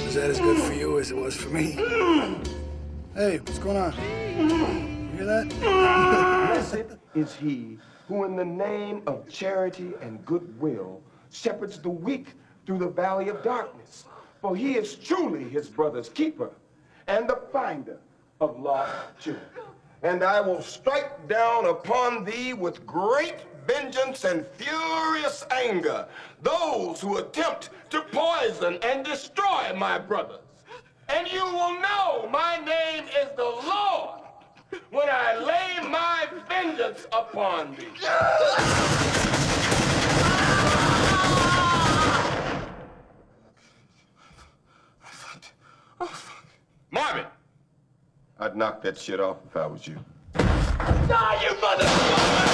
Is that as good for you as it was for me? Hey, what's going on? You hear that? Blessed is he who in the name of charity and goodwill shepherds the weak through the valley of darkness. For he is truly his brother's keeper and the finder of lost children. And I will strike down upon thee with great vengeance and furious anger those who attempt to poison and destroy my brothers. And you will know my name is the Lord when I lay my vengeance upon thee. Marvin! I'd knock that shit off if I was you. Die, you motherfucker!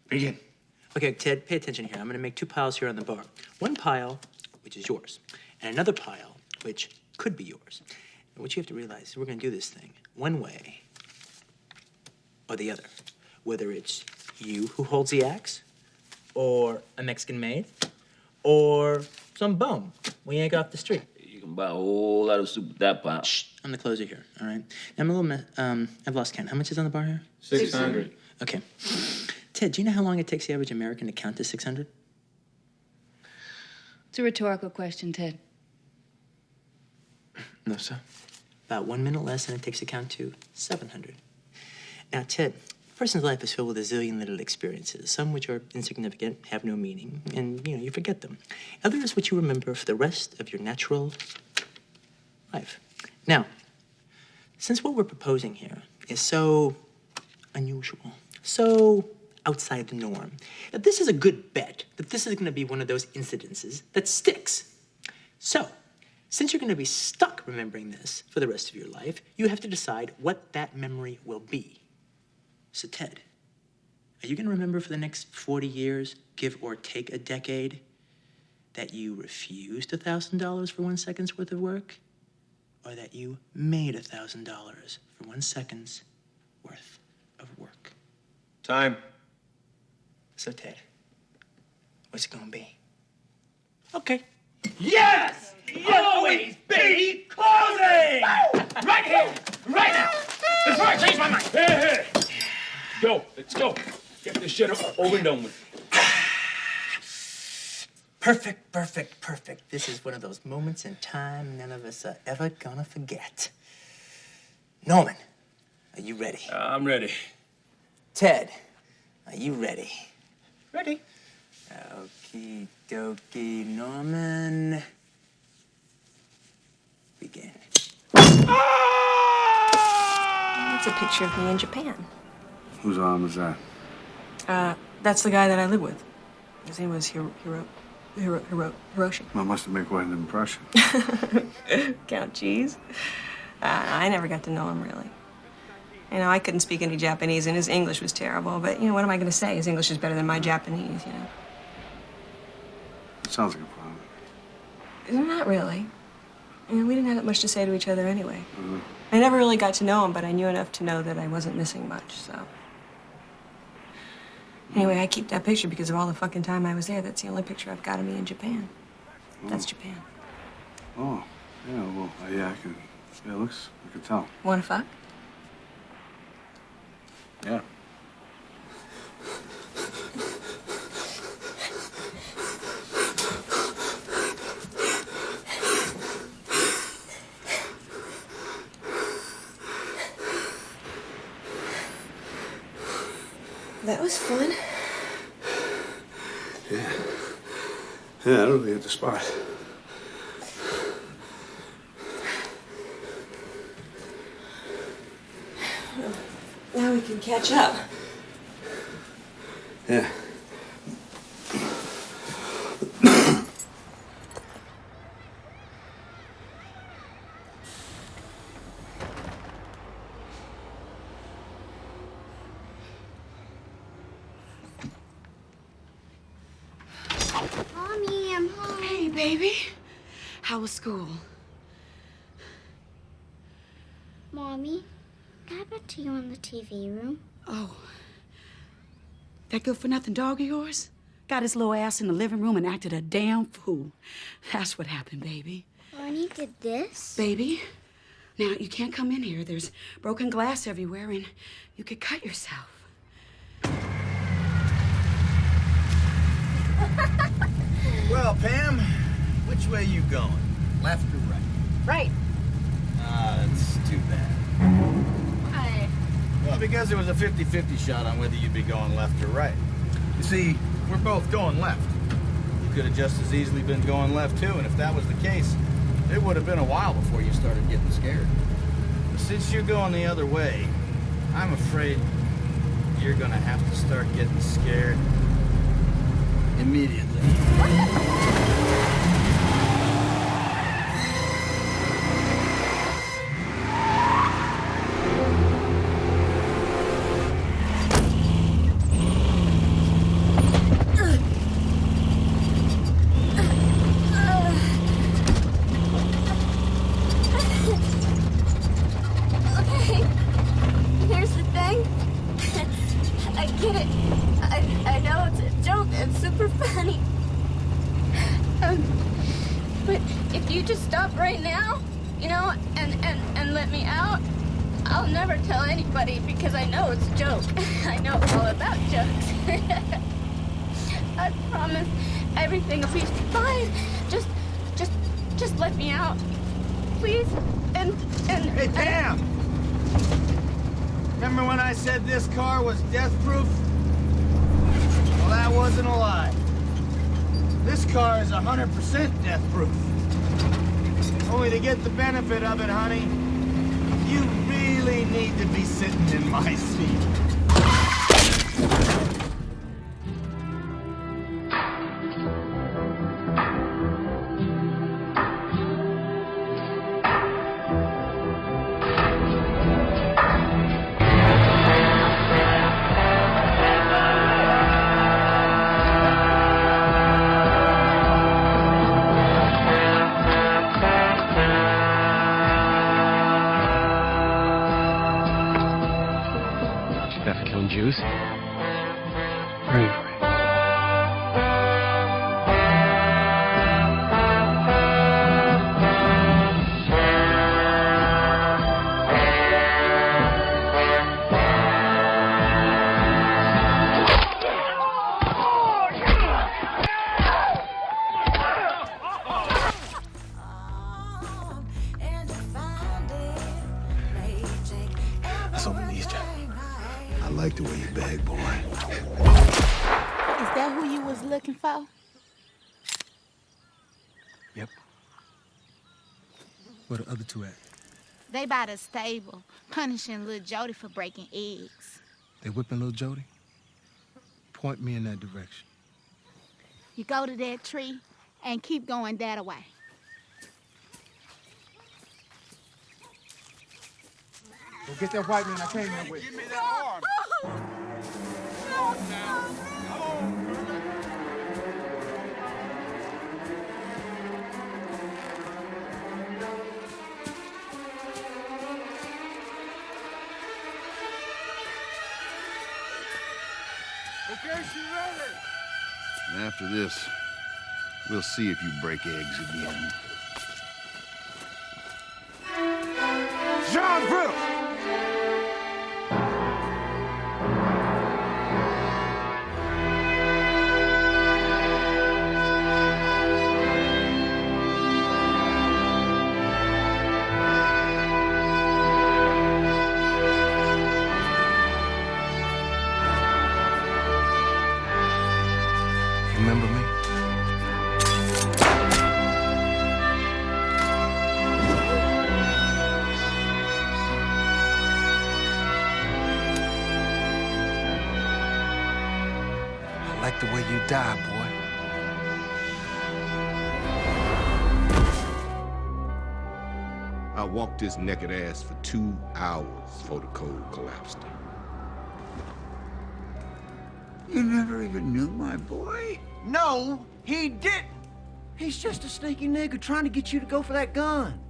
Begin. Okay, Ted, pay attention here. I'm gonna make two piles here on the bar. One pile, which is yours, and another pile, which could be yours. And what you have to realize is we're gonna do this thing one way or the other. Whether it's you who holds the axe, or a Mexican maid, or some bum we yank off the street. You can buy a whole lot of soup with that pile. Shh, I'm the closer here, all right? Now, I'm a little, I've lost count. How much is on the bar here? 600. Okay. Ted, do you know how long it takes the average American to count to 600? It's a rhetorical question, Ted. No, sir. About 1 minute less than it takes to count to 700. Now, Ted, a person's life is filled with a zillion little experiences, some which are insignificant, have no meaning, and, you forget them. Others which you remember for the rest of your natural life. Now, since what we're proposing here is so unusual, so outside the norm, that this is a good bet that this is going to be one of those incidences that sticks. So, since you're going to be stuck remembering this for the rest of your life, you have to decide what that memory will be. So, Ted, are you going to remember for the next 40 years, give or take a decade, that you refused $1,000 for 1 second's worth of work? Or that you made $1,000 for 1 second's worth of work? Time. So, Ted, what's it gonna be? Okay. Yes! Always be closing! Right here! Right now! Before I change my mind! Hey! Go, let's go. Get this shit over and done with. Perfect, perfect, perfect. This is one of those moments in time none of us are ever gonna forget. Norman, are you ready? I'm ready. Ted, are you ready? Ready. Okie dokie, Norman. Begin. It's a picture of me in Japan. Whose arm is that? That's the guy that I live with. His name was Hiroshi. Well, must have made quite an impression. Count cheese. I never got to know him, really. I couldn't speak any Japanese, and his English was terrible. But, what am I going to say? His English is better than my Japanese, It sounds like a problem. Not really. We didn't have that much to say to each other anyway. Mm-hmm. I never really got to know him, but I knew enough to know that I wasn't missing much, so. Anyway, I keep that picture because of all the fucking time I was there. That's the only picture I've got of me in Japan. That's Japan. Oh, yeah, well, yeah, I can tell. Wanna fuck? Yeah. That was fun. Yeah. Yeah, that'll be at the spot. Well, now we can catch up. Yeah. Mommy, I'm home. Hey, baby. How was school? Mommy, can I bet to you in the TV room? Oh. That good-for-nothing dog of yours? Got his little ass in the living room and acted a damn fool. That's what happened, baby. Barney did this? Baby, now you can't come in here. There's broken glass everywhere and you could cut yourself. Well, Pam, which way you going? Left or right? Right. Ah, that's too bad. Why? Well, because there was a 50-50 shot on whether you'd be going left or right. You see, we're both going left. You could have just as easily been going left, too, and if that was the case, it would have been a while before you started getting scared. But since you're going the other way, I'm afraid you're gonna have to start getting scared immediately. Okay. Here's the thing. I get it. I know it's a joke. It's super funny. But if you just stop right now, you know, and let me out, I'll never tell anybody because I know it's a joke. I know all about jokes. I promise everything will be fine. Just let me out. Please. And Hey, Pam! Remember when I said this car was death-proof? Well, that wasn't a lie. This car is 100% death-proof. Only to get the benefit of it, honey, you really need to be sitting in my seat. Juice. Bravery. That's all we need, Jack. I like the way you bag, boy. Is that who you was looking for? Yep. Where the other two at? They by the stable, punishing little Jody for breaking eggs. They whipping little Jody? Point me in that direction. You go to that tree and keep going that way. Go get that white man I came here with. Give me that arm. Okay, she ready. And after this, we'll see if you break eggs again. John Brittle! like the way you die, boy. I walked his naked ass for 2 hours before the cold collapsed. You never even knew my boy? No, he didn't. He's just a sneaky nigga trying to get you to go for that gun.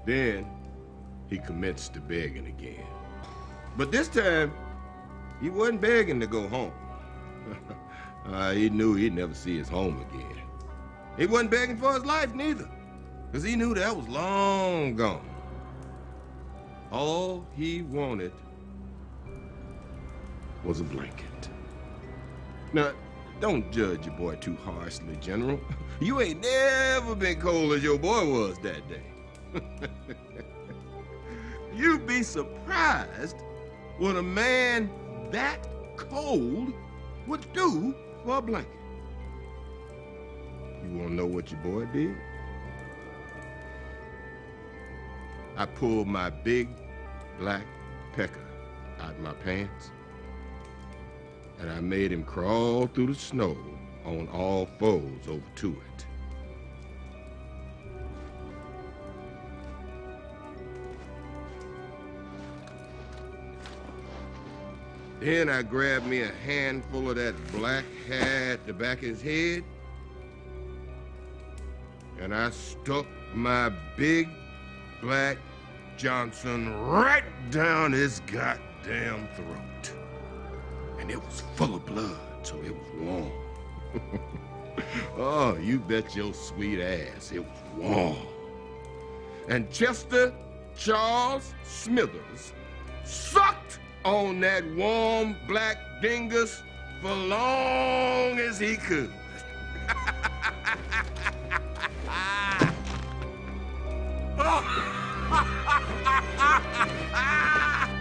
Then he commenced to begging again. But this time, he wasn't begging to go home. He knew he'd never see his home again. He wasn't begging for his life neither, because he knew that was long gone. All he wanted was a blanket. Now, don't judge your boy too harshly, General. You ain't never been cold as your boy was that day. You'd be surprised what a man that cold would do for a blanket. You wanna know what your boy did? I pulled my big black pecker out of my pants, and I made him crawl through the snow on all fours over to it. Then I grabbed me a handful of that black hair at the back of his head, and I stuck my big black Johnson right down his goddamn throat. And it was full of blood, so it was warm. Oh, you bet your sweet ass it was warm. And Chester Charles Smithers sucked on that warm black dingus for long as he could.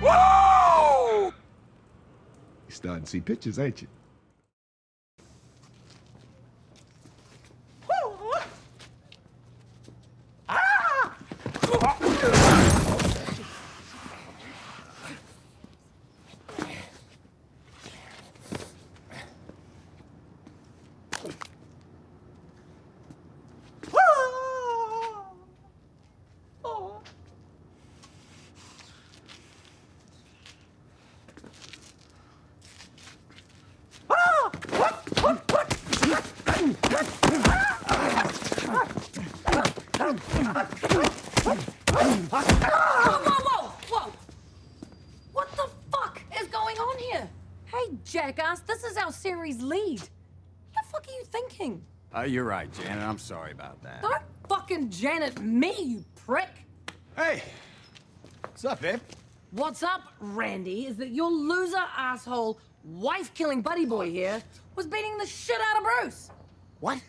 Woo! You're starting to see pictures, ain't you? Whoa! What the fuck is going on here? Hey, jackass, this is our series lead. What the fuck are you thinking? You're right, Janet. I'm sorry about that. Don't fucking Janet me, you prick. Hey, what's up, babe? What's up, Randy, is that your loser asshole, wife-killing buddy boy here was beating the shit out of Bruce. What?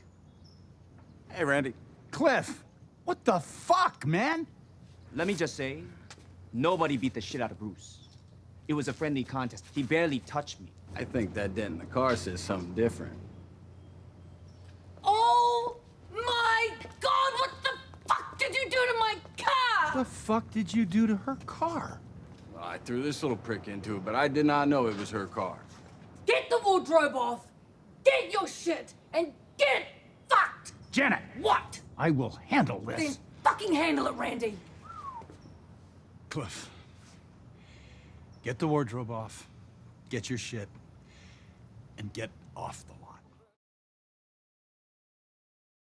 Hey, Randy. Cliff, what the fuck, man? Let me just say, nobody beat the shit out of Bruce. It was a friendly contest. He barely touched me. I think that dent in the car says something different. Oh my God, what the fuck did you do to my car? What the fuck did you do to her car? Well, I threw this little prick into it, but I did not know it was her car. Get the wardrobe off, get your shit, and get fucked! Janet! What? I will handle this. Then fucking handle it, Randy. Cliff, get the wardrobe off, get your shit, and get off the